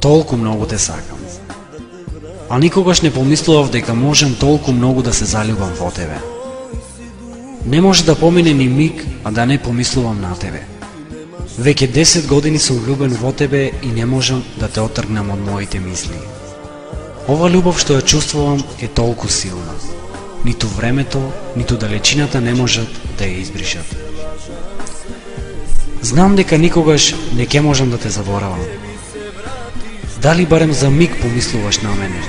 толку многу те сакам. А никогаш не помислував дека можам толку многу да се заљубам во тебе. Не може да помине ни миг, а да не помислувам на тебе. Веќе 10 години сум влюбен во тебе и не можам да те отргнам од моите мисли. Ова љубов што ја чувствувам е толку силна. Ниту времето, ниту далечината не можат да ја избришат. Знам дека никогаш не ќе можам да те заборавам. Дали барем за миг помислуваш на мене?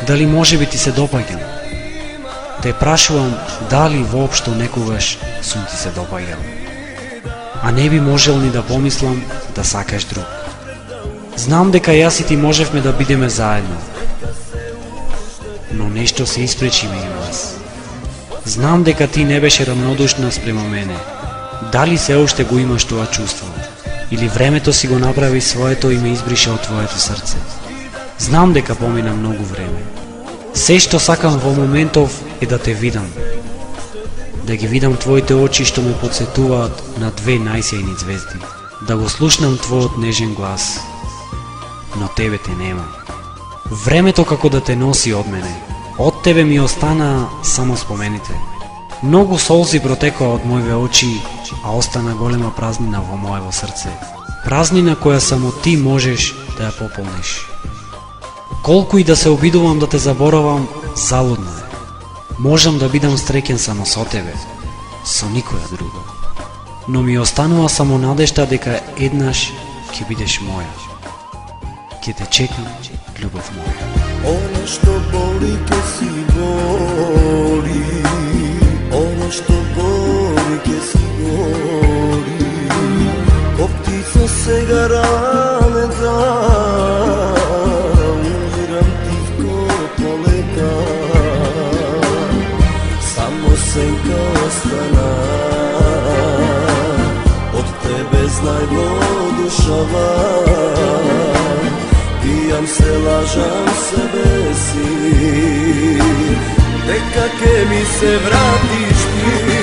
Дали можеби ти се допаѓам? Те прашувам дали воопшто некогаш сум ти се допаѓал. А не би можел ни да помислам да сакаш друг. Знам дека јас и ти можевме да бидеме заедно. Но нешто се испречи меѓу нас. Знам дека ти не беше рамнодушна спрема мене. Дали се уште го имаш тоа чувство? Или времето си го направи своето и ме избриша од твоето срце? Знам дека помина многу време. Се што сакам во моментов е да те видам. Да ги видам твоите очи што ме подсетуваат на две најсјајни звезди. Да го слушнам твојот нежен глас. Но тебе те нема. Времето како да те носи од мене. Од тебе ми остана само спомените. Многу солзи протекоа од моите очи, а остана голема празнина во моето срце. Празнина која само ти можеш да ја пополниш. Колку и да се обидувам да те заборавам, залудно е. Можам да бидам среќен само со тебе, со никоја друга. Но ми останува само надежда дека еднаш ќе бидеш моја. Ќе те чекам, љубов моја. Оно што боли ке си боли, оно што боли ке си боли. Ко птица сега ранета, умирам тивко полека. Само сенка остана, од тебе знај во душава. Пијам се, лажам себе си, дека ке ми се вратиш ти.